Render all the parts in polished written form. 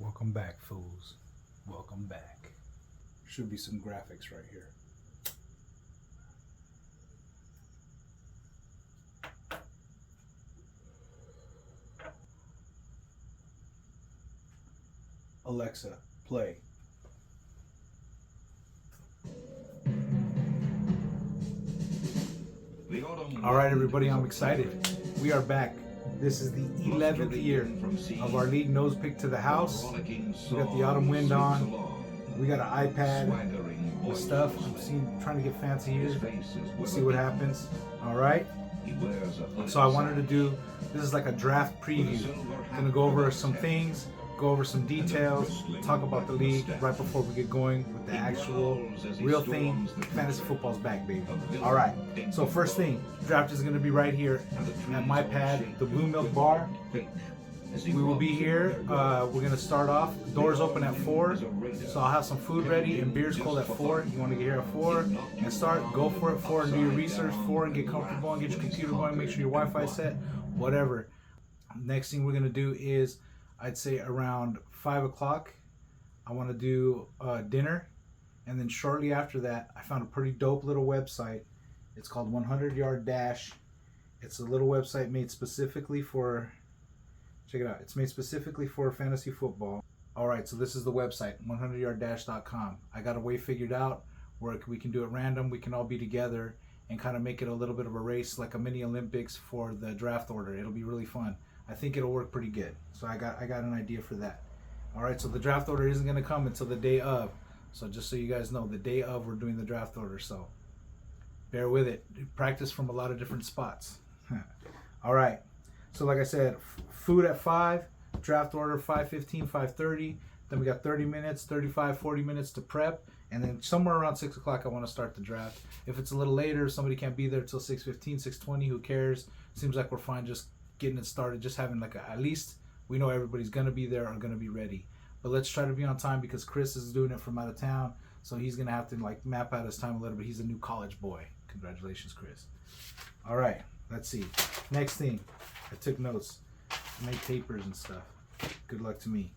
Welcome back, fools. Welcome back. Should be some graphics right here. Alexa, play. All right, everybody, I'm excited. We are back. This is the 11th year of our league nose pick to the house. We got the autumn wind on. We got an iPad with stuff. I'm trying to get fancy here. We'll see what happens. All right. So I wanted to do, this is like a draft preview. Gonna go over some things, go over some details, talk about the league right before we get going with the actual real thing. Fantasy football's back, baby. All right. So first thing, draft is gonna be right here at my pad, the Blue Milk Bar. We will be here. We're gonna start off. Doors open at 4, so I'll have some food ready and beers cold at 4. You want to get here at 4 and start? Go for it. 4 and do your research. 4 and get comfortable and get your computer going. Make sure your Wi-Fi set. Whatever. Next thing we're gonna do is, I'd say around 5 o'clock, I want to do dinner, and then shortly after that, I found a pretty dope little website. It's called 100 Yard Dash. It's a little website made specifically for. Check it out. It's made specifically for fantasy football. All right, so this is the website, 100yarddash.com. I got a way figured out where we can do it random. We can all be together and kind of make it a little bit of a race, like a mini Olympics for the draft order. It'll be really fun. I think it'll work pretty good. So I got an idea for that. All right, so the draft order isn't going to come until the day of. So just so you guys know, the day of we're doing the draft order. So bear with it. Practice from a lot of different spots. All right. So like I said, food at 5, draft order 5:15, 5:30. Then we got 30 minutes, 35, 40 minutes to prep. And then somewhere around 6 o'clock, I want to start the draft. If it's a little later, somebody can't be there till 6:15, 6:20, who cares? Seems like we're fine just getting it started, just having at least we know everybody's going to be there or going to be ready. But let's try to be on time because Chris is doing it from out of town. So he's going to have to map out his time a little bit. He's a new college boy. Congratulations, Chris. All right, let's see. Next thing. I took notes, made papers and stuff. Good luck to me.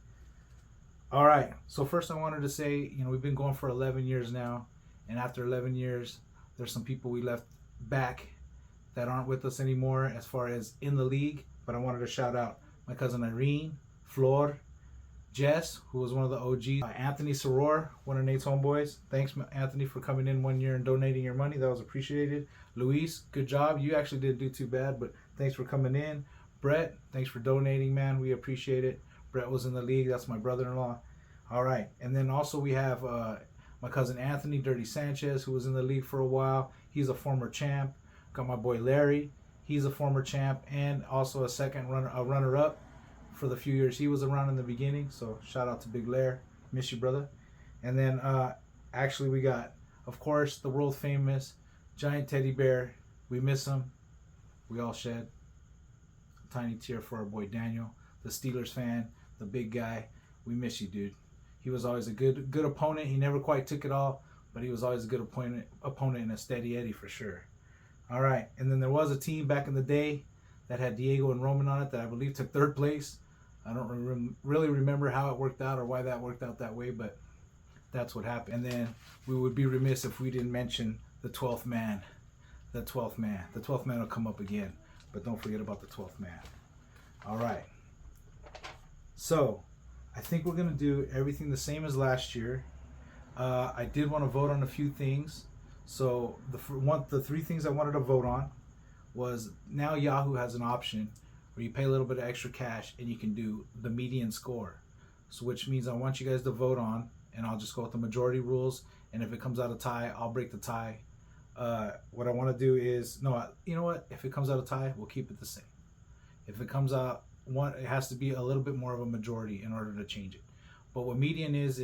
All right, so first I wanted to say, we've been going for 11 years now, and after 11 years, there's some people we left back that aren't with us anymore as far as in the league, but I wanted to shout out my cousin Irene, Flor, Jess, who was one of the OGs, Anthony Soror, one of Nate's homeboys. Thanks, Anthony, for coming in 1 year and donating your money. That was appreciated. Luis, good job. You actually didn't do too bad, but thanks for coming in. Brett, thanks for donating, man. We appreciate it. Brett was in the league. That's my brother-in-law. All right. And then also we have my cousin Anthony, Dirty Sanchez, who was in the league for a while. He's a former champ. Got my boy Larry. He's a former champ and also a runner-up for the few years he was around in the beginning. So shout out to Big Lair. Miss you, brother. And then actually we got, of course, the world famous giant teddy bear. We miss him. We all shed a tiny tear for our boy Daniel, the Steelers fan, the big guy. We miss you, dude. He was always a good opponent. He never quite took it all, but he was always a good opponent and a steady Eddie for sure. All right. And then there was a team back in the day that had Diego and Roman on it that I believe took 3rd place. I don't really remember how it worked out or why that worked out that way, but that's what happened. And then we would be remiss if we didn't mention the 12th man. The 12th man. The 12th man will come up again, but don't forget about the 12th man. All right. So I think we're going to do everything the same as last year. I did want to vote on a few things. So the 3 things I wanted to vote on was now Yahoo has an option where you pay a little bit of extra cash and you can do the median score. So which means I want you guys to vote on, and I'll just go with the majority rules. And if it comes out a tie, I'll break the tie. What I want to do is, you know what? If it comes out a tie, we'll keep it the same. If it comes out one, it has to be a little bit more of a majority in order to change it. But what median is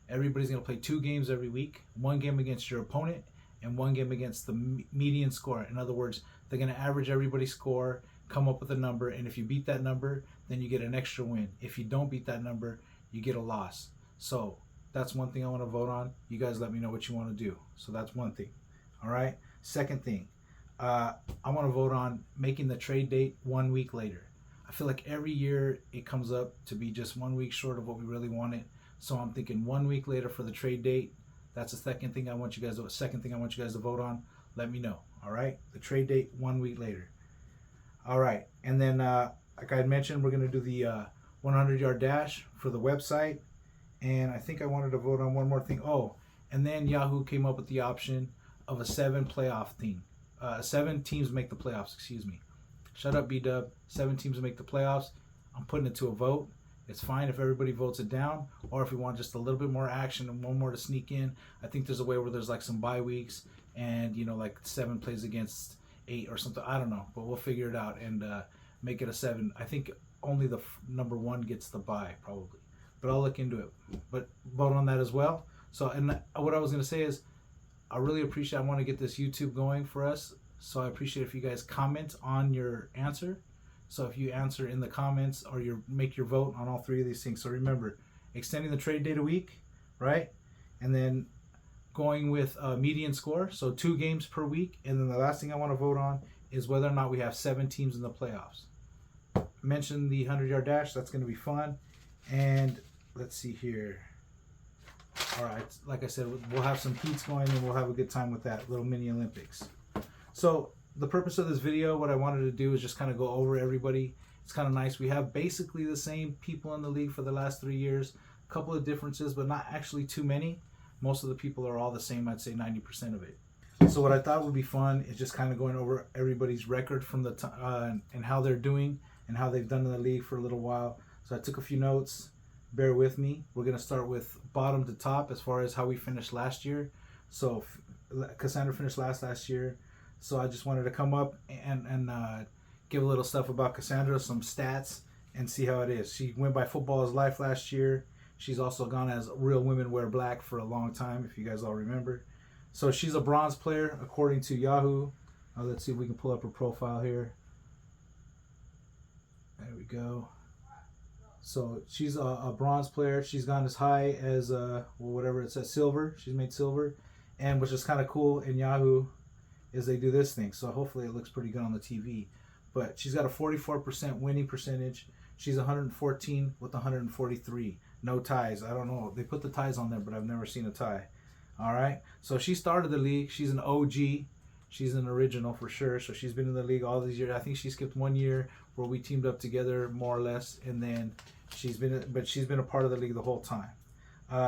everybody's going to play 2 games every week, 1 game against your opponent and 1 game against the median score. In other words, they're going to average everybody's score, come up with a number, and if you beat that number, then you get an extra win. If you don't beat that number, you get a loss. So that's one thing I want to vote on. You guys let me know what you want to do. So that's one thing. All right. Second thing, I want to vote on making the trade date 1 week later. I feel like every year it comes up to be just 1 week short of what we really wanted. So I'm thinking 1 week later for the trade date. That's the second thing I want you guys to vote on. Let me know. All right, the trade date 1 week later. All right, and then like I had mentioned, we're gonna do the 100-yard dash for the website, and I think I wanted to vote on one more thing. Oh, and then Yahoo came up with the option of a 7 playoff team. 7 teams make the playoffs. Excuse me. Shut up, B-Dub. 7 teams make the playoffs. I'm putting it to a vote. It's fine if everybody votes it down, or if we want just a little bit more action and one more to sneak in. I think there's a way where there's like some bye weeks, and like 7 plays against 8 or something. I don't know, but we'll figure it out and make it a 7. I think only the number 1 gets the bye probably, but I'll look into it. But vote on that as well. So, and what I was gonna say is, I really appreciate. I want to get this YouTube going for us, so I appreciate if you guys comment on your answer. So if you answer in the comments, or you make your vote on all 3 of these things. So remember, extending the trade date a week, right? And then going with median score, so 2 games per week. And then the last thing I want to vote on is whether or not we have 7 teams in the playoffs. Mention the 100-yard dash. That's going to be fun. And let's see here. All right, like I said, we'll have some heats going, and we'll have a good time with that little mini Olympics. So the purpose of this video, what I wanted to do is just kind of go over everybody. It's kind of nice. We have basically the same people in the league for the last 3 years. A couple of differences, but not actually too many. Most of the people are all the same. I'd say 90% of it. So what I thought would be fun is just kind of going over everybody's record from the and how they're doing and how they've done in the league for a little while. So I took a few notes. Bear with me. We're going to start with bottom to top as far as how we finished last year. So Cassandra finished last year. So I just wanted to come up and give a little stuff about Cassandra, some stats, and see how it is. She went by Football is Life last year. She's also gone as Real Women Wear Black for a long time, if you guys all remember. So she's a bronze player according to Yahoo. Let's see if we can pull up her profile here. There we go. So she's a bronze player. She's gone as high as whatever it says, silver. She's made silver, and which is kind of cool in Yahoo is they do this thing. So hopefully it looks pretty good on the TV. But she's got a 44% winning percentage. She's 114 with 143. No ties. I don't know. They put the ties on there, but I've never seen a tie. All right. So she started the league. She's an OG. She's an original for sure. So she's been in the league all these years. I think she skipped 1 year where we teamed up together more or less, and then she's been a part of the league the whole time.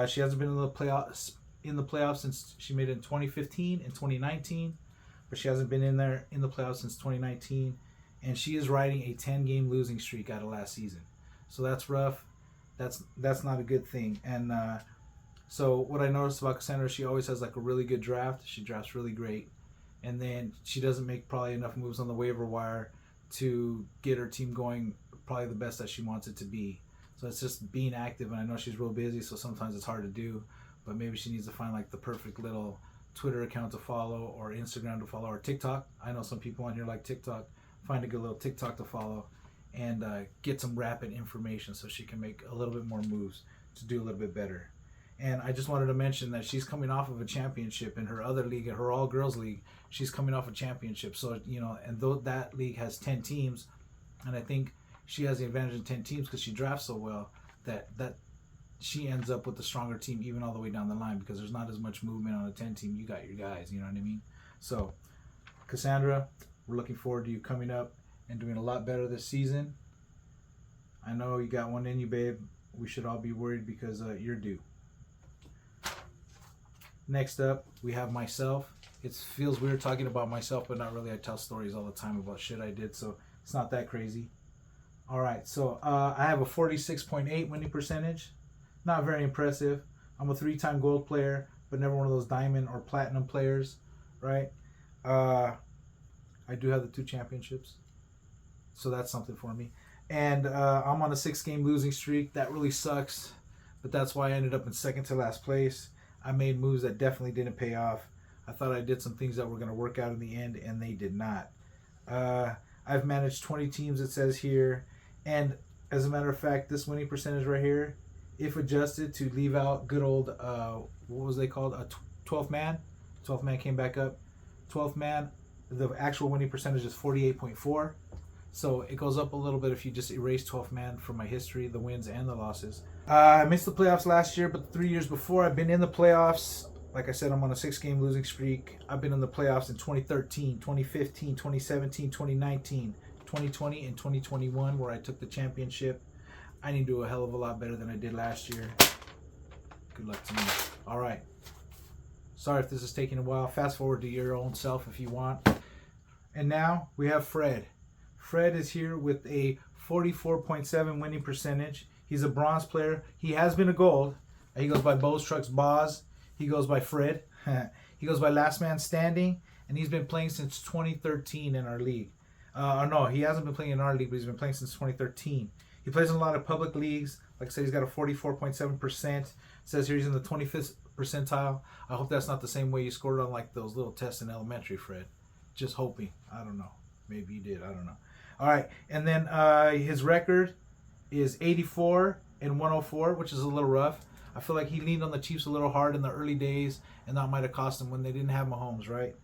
She hasn't been in the playoffs since she made it in 2015 and 2019, but she hasn't been in the playoffs since 2019, and she is riding a 10-game losing streak out of last season. So that's rough. That's not a good thing. And so what I noticed about Cassandra, she always has like a really good draft. She drafts really great, and then she doesn't make probably enough moves on the waiver wire to get her team going probably the best that she wants it to be. So it's just being active, and I know she's real busy, so sometimes it's hard to do, but maybe she needs to find like the perfect little Twitter account to follow, or Instagram to follow, or TikTok. I know some people on here like TikTok. Find a good little TikTok to follow and get some rapid information so she can make a little bit more moves to do a little bit better. And I just wanted to mention that she's coming off of a championship in her other league, her all-girls league. She's coming off a championship. So, and though that league has 10 teams, and I think she has the advantage of 10 teams because she drafts so well, that she ends up with the stronger team even all the way down the line, because there's not as much movement on a 10 team. You got your guys, you know what I mean? So, Cassandra, we're looking forward to you coming up and doing a lot better this season. I know you got one in you, babe. We should all be worried because you're due. Next up, we have myself. It feels weird talking about myself, but not really. I tell stories all the time about shit I did, so it's not that crazy. All right, so I have a 46.8 winning percentage. Not very impressive. I'm a 3-time gold player, but never one of those diamond or platinum players, right? I do have the 2 championships, so that's something for me. And I'm on a 6-game losing streak. That really sucks, but that's why I ended up in second to last place. I made moves that definitely didn't pay off. I thought I did some things that were going to work out in the end, and they did not. I've managed 20 teams, it says here. And as a matter of fact, this winning percentage right here, if adjusted to leave out good old, what was they called? A 12th man. 12th man came back up. 12th man, the actual winning percentage is 48.4. So it goes up a little bit if you just erase 12th man from my history, the wins and the losses. I missed the playoffs last year, but 3 years before I've been in the playoffs. Like I said, I'm on a 6-game losing streak. I've been in the playoffs in 2013, 2015, 2017, 2019, 2020, and 2021 where I took the championship. I need to do a hell of a lot better than I did last year. Good luck to me. All right. Sorry if this is taking a while. Fast forward to your own self if you want. And now we have Fred. Fred is here with a 44.7 winning percentage. He's a bronze player. He has been a gold. He goes by Bo's Trucks Boz. He goes by Fred. He goes by Last Man Standing. And he's been playing since 2013 in our league. No, he hasn't been playing in our league, but he's been playing since 2013. He plays in a lot of public leagues. Like I said, he's got a 44.7%. It says here he's in the 25th percentile. I hope that's not the same way you scored on like those little tests in elementary, Fred. Just hoping. I don't know. Maybe you did. I don't know. All right. And then his record is 84 and 104, which is a little rough. I feel like he leaned on the Chiefs a little hard in the early days, and that might have cost him when they didn't have Mahomes, right?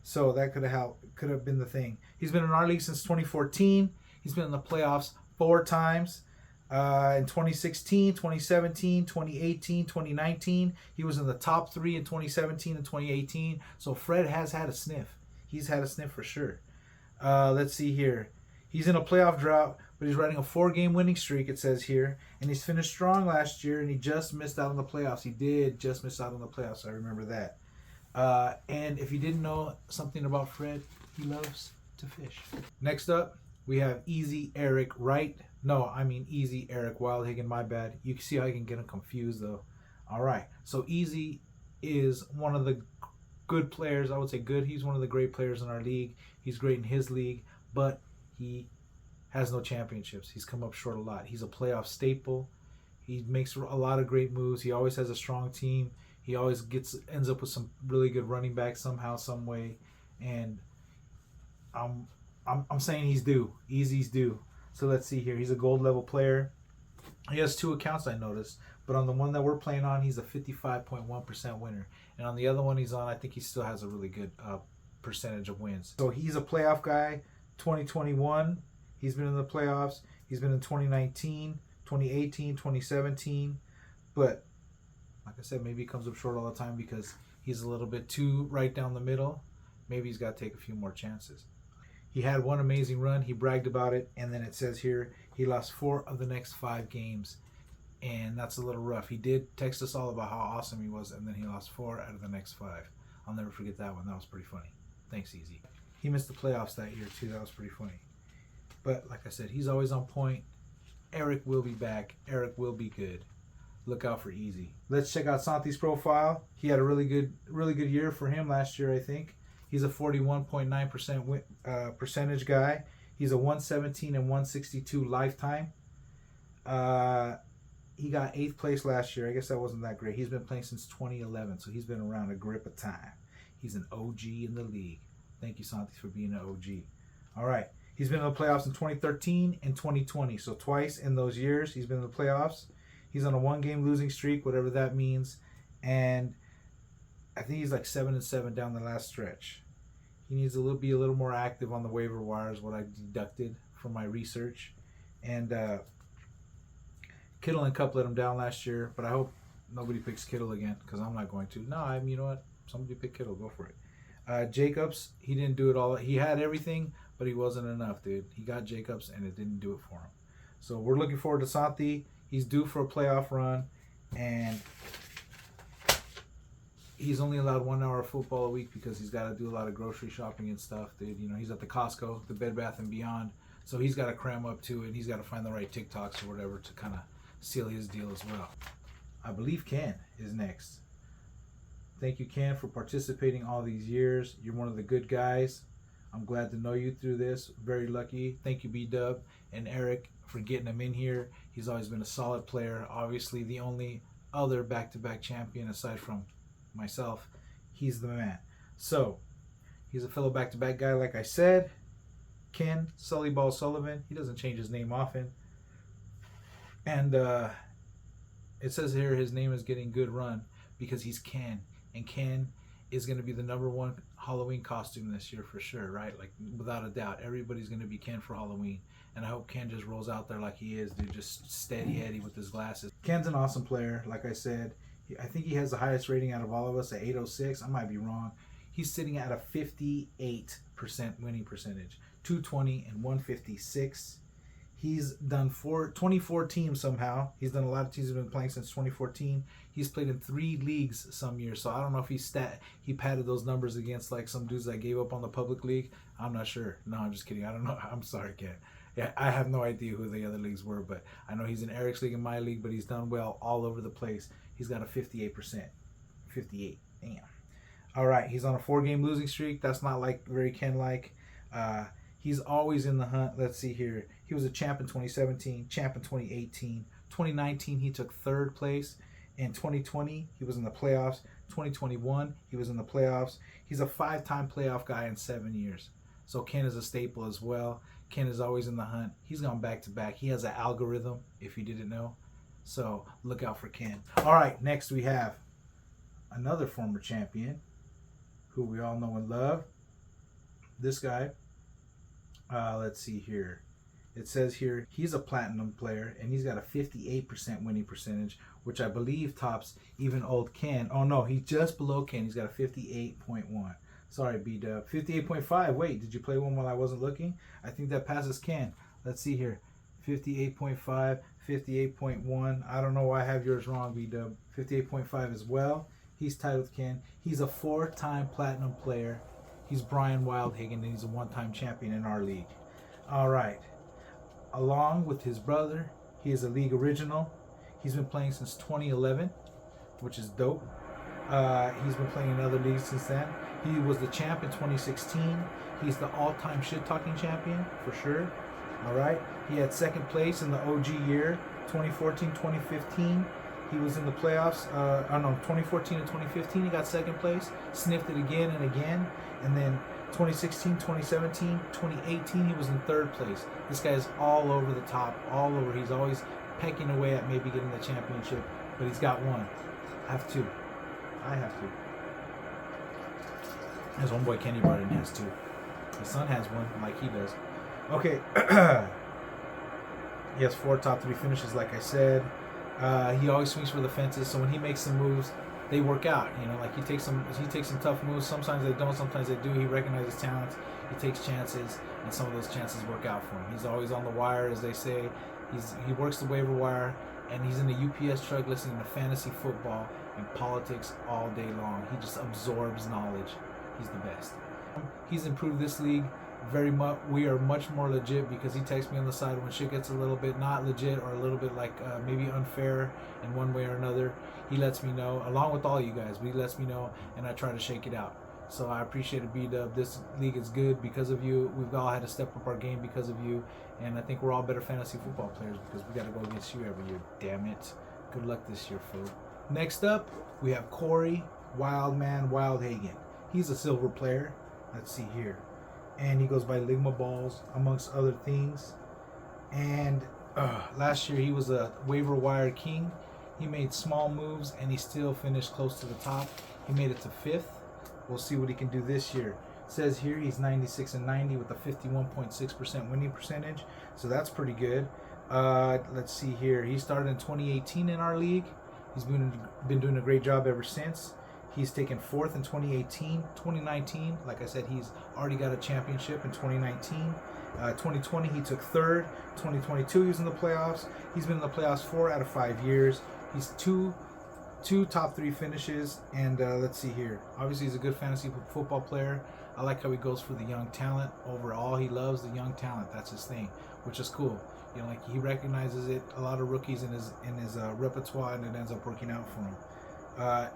So that could have been the thing. He's been in our league since 2014. He's been in the playoffs 4 times. In 2016, 2017, 2018, 2019. He was in the top 3 in 2017 and 2018. So Fred has had a sniff. He's had a sniff for sure. Let's see here. He's in a playoff drought, but he's riding a 4-game winning streak, it says here. And he's finished strong last year, and he just missed out on the playoffs. He did just miss out on the playoffs. I remember that. And if you didn't know something about Fred, he loves to fish. Next up, we have Easy Eric Wright. No, I mean Easy Eric Wildhagen, my bad. You can see how I can get him confused, though. All right. So Easy is one of the good players. I would say good. He's one of the great players in our league. He's great in his league, but he has no championships. He's come up short a lot. He's a playoff staple. He makes a lot of great moves. He always has a strong team. He always ends up with some really good running backs somehow, some way. And I'm saying he's due. Easy's due. So let's see here. He's a gold level player. He has 2 accounts, I noticed. But on the one that we're playing on, he's a 55.1% winner. And on the other one he's on, I think he still has a really good percentage of wins. So he's a playoff guy. 2021, he's been in the playoffs. He's been in 2019, 2018, 2017. But like I said, maybe he comes up short all the time because he's a little bit too right down the middle. Maybe he's got to take a few more chances. He had one amazing run. He bragged about it. And then it says here he lost 4 of the next 5 games. And that's a little rough. He did text us all about how awesome he was. And then he lost 4 out of the next 5. I'll never forget that one. That was pretty funny. Thanks, Easy. He missed the playoffs that year, too. That was pretty funny. But like I said, he's always on point. Eric will be back. Eric will be good. Look out for Easy. Let's check out Santi's profile. He had a really good year for him last year, I think. He's a 41.9% percentage guy. He's a 117 and 162 lifetime. He got 8th place last year. I guess that wasn't that great. He's been playing since 2011, so he's been around a grip of time. He's an OG in the league. Thank you, Santi, for being an OG. All right. He's been in the playoffs in 2013 and 2020, so twice in those years he's been in the playoffs. He's on a 1-game losing streak, whatever that means, and I think he's like 7-7 down the last stretch. He needs to be a little more active on the waiver wires, what I deducted from my research. And Kittle and Cup let him down last year, but I hope nobody picks Kittle again because I'm not going to. No, you know what? Somebody pick Kittle. Go for it. Jacobs, he didn't do it all. He had everything, but he wasn't enough, dude. He got Jacobs, and it didn't do it for him. So we're looking forward to Santi. He's due for a playoff run, and he's only allowed 1 hour of football a week because he's got to do a lot of grocery shopping and stuff, dude. You know, he's at the Costco, the Bed Bath & Beyond, so he's got to cram up to it, and he's got to find the right TikToks or whatever to kind of seal his deal as well. I believe Ken is next. Thank you, Ken, for participating all these years. You're one of the good guys. I'm glad to know you through this. Very lucky. Thank you, B-Dub and Eric, for getting him in here. He's always been a solid player. Obviously, the only other back-to-back champion aside from myself. He's the man. So, he's a fellow back-to-back guy, like I said. Ken Sullyball Sullivan. He doesn't change his name often. And it says here his name is getting good run because he's Ken. And Ken is going to be the #1 Halloween costume this year for sure, right? Like, without a doubt, everybody's going to be Ken for Halloween. And I hope Ken just rolls out there like he is, dude, just steady Eddie with his glasses. Ken's an awesome player, like I said. I think he has the highest rating out of all of us at 806. I might be wrong. He's sitting at a 58% winning percentage, 220 and 156. He's done 24 teams somehow. He's done a lot of teams. He's been playing since 2014. He's played in 3 leagues some years. So I don't know if he padded those numbers against like some dudes that gave up on the public league. I'm not sure. No, I'm just kidding. I don't know. I'm sorry, Ken. Yeah, I have no idea who the other leagues were, but I know he's in Eric's league and my league, but he's done well all over the place. He's got a 58%. 58. Damn. All right. He's on a 4-game losing streak. That's not like very Ken-like. He's always in the hunt. Let's see here. He was a champ in 2017, champ in 2018. 2019, he took 3rd place. In 2020, he was in the playoffs. 2021, he was in the playoffs. He's a 5-time playoff guy in 7 years. So Ken is a staple as well. Ken is always in the hunt. He's gone back-to-back. He has an algorithm, if you didn't know. So look out for Ken. All right, next we have another former champion who we all know and love. This guy. Let's see here. It says here he's a platinum player and he's got a 58% winning percentage, which I believe tops even old Ken. Oh no, he's just below Ken. He's got a 58.1. Sorry, B-Dub. 58.5. Wait, did you play one while I wasn't looking? I think that passes Ken. Let's see here. 58.5, 58.1. I don't know why I have yours wrong, B-Dub. 58.5 as well. He's tied with Ken. He's a 4-time platinum player. He's Brian Wildhagen, and he's a 1-time champion in our league. All right. Along with his brother, he is a league original. He's been playing since 2011, which is dope. He's been playing in other leagues since then. He was the champ in 2016. He's the all-time shit-talking champion, for sure. All right. He had 2nd place in the OG year, 2014-2015. He was in the playoffs. 2014 and 2015, he got 2nd place. Sniffed it again and again. And then 2016, 2017, 2018, he was in 3rd place. This guy is all over the top, all over. He's always pecking away at maybe getting the championship, but he's got 1. I have 2. I have 2. His homeboy Kenny Barton has 2. His son has 1, like he does. Okay. He has 4 top 3 finishes, like I said. He always swings for the fences, so when he makes some moves, they work out. You know, like he takes some tough moves. Sometimes they don't, sometimes they do. He recognizes talents. He takes chances, and some of those chances work out for him. He's always on the wire, as they say. He works the waiver wire, and he's in the UPS truck listening to fantasy football and politics all day long. He just absorbs knowledge. He's the best. He's improved this league very much. We are much more legit because he texts me on the side when shit gets a little bit not legit or a little bit like maybe unfair in one way or another. He lets me know, along with all you guys. He lets me know, and I try to shake it out. So I appreciate it, B-Dub. This league is good because of you. We've all had to step up our game because of you, and I think we're all better fantasy football players because we got to go against you every year. Damn it. Good luck this year, fool. Next up, we have Corey Wildman Wildhagen. He's a silver player. Let's see here. And he goes by Ligma Balls, amongst other things. And last year he was a waiver wire king. He made small moves, and he still finished close to the top. He made it to 5th. We'll see what he can do this year. It says here he's 96 and 90 with a 51.6% winning percentage. So that's pretty good. Let's see here. He started in 2018 in our league. He's been doing a great job ever since. He's taken 4th in 2018, 2019. Like I said, he's already got a championship in 2019. 2020, he took 3rd. 2022, he was in the playoffs. He's been in the playoffs 4 out of 5 years. He's two top 3 finishes. And let's see here. Obviously, he's a good fantasy football player. I like how he goes for the young talent. Overall, he loves the young talent. That's his thing, which is cool. You know, like he recognizes it. A lot of rookies in his repertoire, and it ends up working out for him.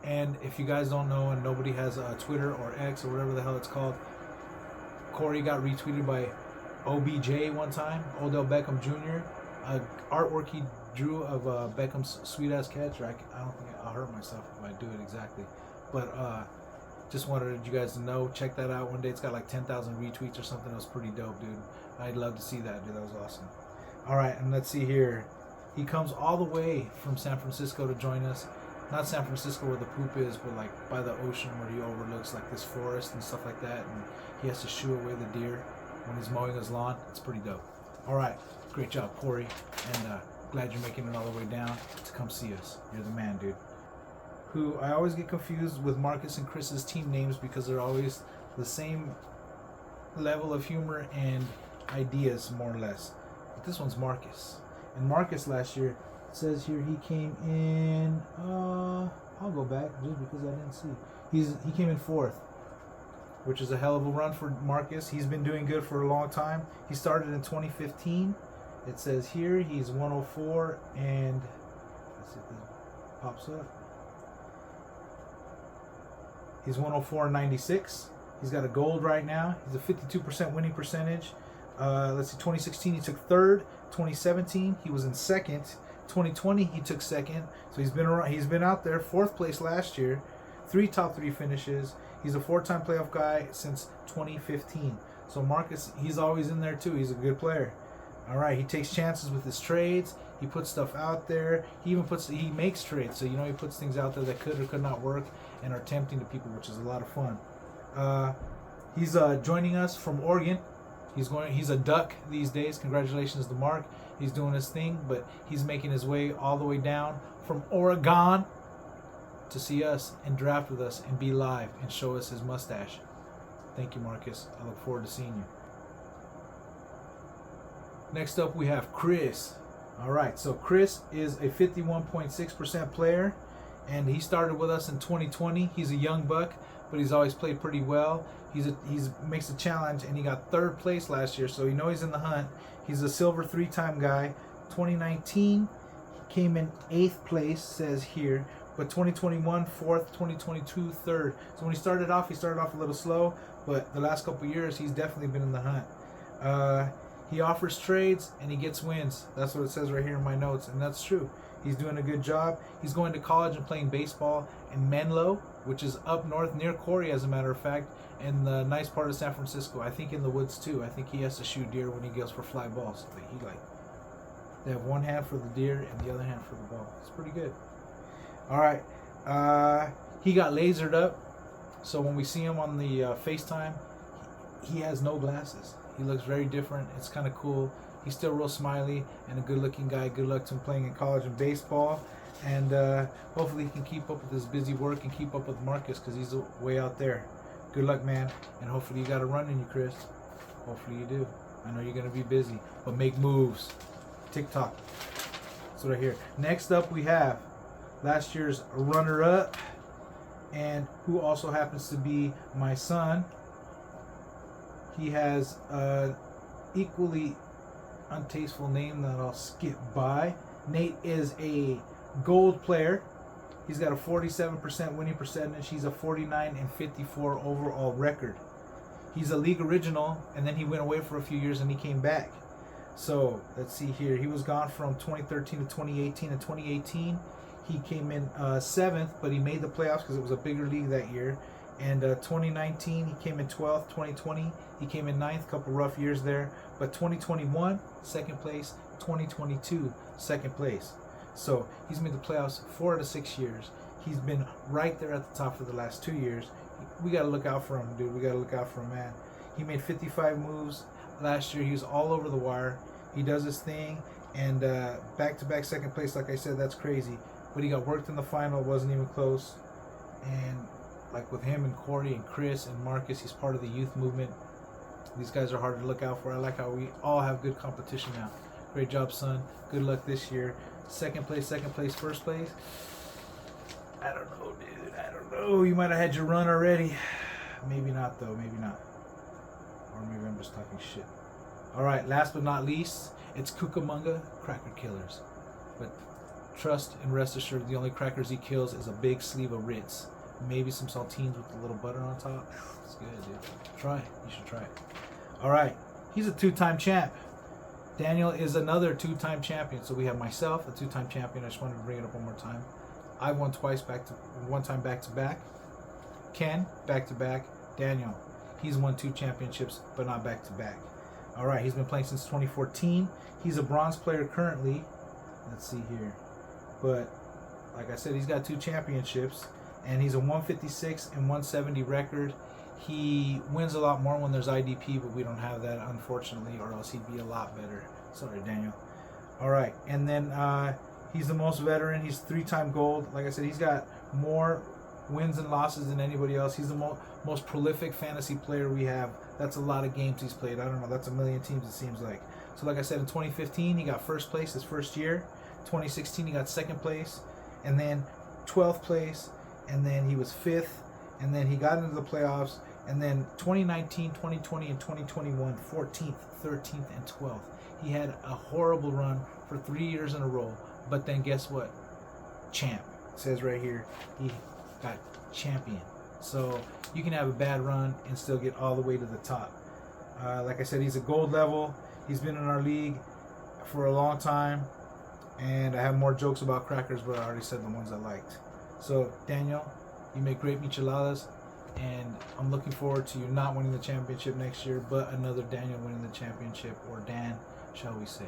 And if you guys don't know and nobody has Twitter or X or whatever the hell it's called, Corey got retweeted by OBJ one time, Odell Beckham Jr. Artwork he drew of Beckham's sweet ass catch. I don't think I'll hurt myself if I do it exactly, but just wanted you guys to know. Check that out one day. It's got like 10,000 retweets or something. It was pretty dope, dude. I'd love to see that, dude. That was awesome. All right, and let's see here. He comes all the way from San Francisco to join us. not San Francisco where the poop is, but like by the ocean where he overlooks like this forest and stuff like that, and he has to shoo away the deer when he's mowing his lawn. It's pretty dope. All right, great job, Corey, and glad you're making it all the way down to come see us. You're the man, dude. Who I always get confused with Marcus and Chris's team names because they're always the same level of humor and ideas, more or less. But this one's Marcus. And Marcus last year, it says here he came in, I'll go back just because I didn't see. He came in 4th, which is a hell of a run for Marcus. He's been doing good for a long time. He started in 2015. It says here he's 104 and let's see if this pops up. He's 104 and 96. He's got a gold right now. He's a 52% winning percentage. Let's see, 2016 he took 3rd. 2017 he was in 2nd. 2020 he took 2nd. So he's been around, he's been out there. 4th place last year. 3 top 3 finishes. He's a 4-time playoff guy since 2015. So Marcus, he's always in there too. He's a good player. All right, he takes chances with his trades. He puts stuff out there. He makes trades. So you know he puts things out there that could or could not work and are tempting to people, which is a lot of fun. He's joining us from Oregon. He's a Duck these days. Congratulations to Mark. He's doing his thing, but he's making his way all the way down from Oregon to see us and draft with us and be live and show us his mustache. Thank you, Marcus. I look forward to seeing you. Next up, we have Chris. All right, so Chris is a 51.6% player, and he started with us in 2020. He's a young buck, but he's always played pretty well. He's makes a challenge, and he got 3rd place last year, so you know he's in the hunt. He's a silver 3-time guy. 2019, he came in 8th place, says here, but 2021 4th, 2022 3rd. So when he started off a little slow, but the last couple years he's definitely been in the hunt. He offers trades and he gets wins. That's what it says right here in my notes, and that's true. He's doing a good job. He's going to college and playing baseball in Menlo, which is up north near Corey, as a matter of fact, in the nice part of San Francisco. I think in the woods too. I think he has to shoot deer when he goes for fly balls. They have one hand for the deer and the other hand for the ball. It's pretty good. All right. He got lasered up, so when we see him on the FaceTime, he has no glasses. He looks very different. It's kind of cool. He's still real smiley and a good-looking guy. Good luck to him playing in college and baseball. And hopefully he can keep up with his busy work and keep up with Marcus because he's way out there. Good luck, man. And hopefully you got a run in you, Chris. Hopefully you do. I know you're going to be busy, but make moves. TikTok. That's what I hear. Next up, we have last year's runner-up, and who also happens to be my son. He has an equally untasteful name that I'll skip by. Nate is a gold player. He's got a 47% winning percentage. He's a 49 and 54 overall record. He's a league original, and then he went away for a few years and he came back. So let's see here. He was gone from 2013 to 2018. In 2018, he came in 7th, but he made the playoffs because it was a bigger league that year. And 2019, he came in 12th. 2020, he came in 9th. Couple rough years there. But 2021, 2nd place. 2022, 2nd place. So he's made the playoffs 4 out of 6 years. He's been right there at the top for the last 2 years. We got to look out for him, dude. We got to look out for him, man. He made 55 moves last year. He was all over the wire. He does his thing. And back-to-back 2nd place, like I said, that's crazy. But he got worked in the final. It wasn't even close. And like with him and Corey and Chris and Marcus, he's part of the youth movement. These guys are hard to look out for. I like how we all have good competition now. Great job, son. Good luck this year. 2nd place, 1st place. I don't know, dude. I don't know. You might have had your run already. Maybe not, though. Maybe not. Or maybe I'm just talking shit. All right, last but not least, it's Cucamonga Cracker Killers. But trust and rest assured, the only crackers he kills is a big sleeve of Ritz. Maybe some saltines with a little butter on top. It's good, dude. Try it. You should try it. All right. He's a 2-time champ. Daniel is another 2-time champion. So we have myself, a 2-time champion. I just wanted to bring it up one more time. I won one time back to back. Ken, back to back. Daniel, he's won 2 championships, but not back to back. All right. He's been playing since 2014. He's a bronze player currently. Let's see here. But like I said, he's got 2 championships, and he's a 156 and 170 record. He wins a lot more when there's IDP, but we don't have that, unfortunately, or else he'd be a lot better. Sorry, Daniel. All right, and then he's the most veteran. He's 3-time gold. Like I said, he's got more wins and losses than anybody else. He's the most prolific fantasy player we have. That's a lot of games he's played. I don't know. That's a million teams, it seems like. So like I said, in 2015, he got first place his first year. 2016, he got second place. And then 12th place. And then he was 5th. And then he got into the playoffs. And then 2019, 2020, and 2021, 14th, 13th, and 12th. He had a horrible run for 3 years in a row. But then guess what? Champ. It says right here, he got champion. So you can have a bad run and still get all the way to the top. Like I said, he's a gold level. He's been in our league for a long time. And I have more jokes about crackers, but I already said the ones I liked. So Daniel, you make great micheladas. And I'm looking forward to you not winning the championship next year, but another Daniel winning the championship, or Dan, shall we say.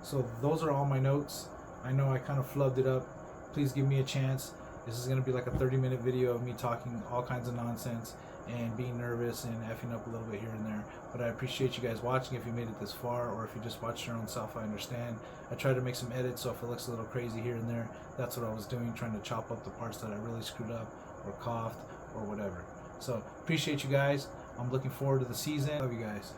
So those are all my notes. I know I kind of flubbed it up. Please give me a chance. This is going to be like a 30-minute video of me talking all kinds of nonsense and being nervous and effing up a little bit here and there. But I appreciate you guys watching. If you made it this far, or if you just watched your own self, I understand. I tried to make some edits, so if it looks a little crazy here and there, that's what I was doing, trying to chop up the parts that I really screwed up or coughed or whatever. So appreciate you guys. I'm looking forward to the season. Love you guys.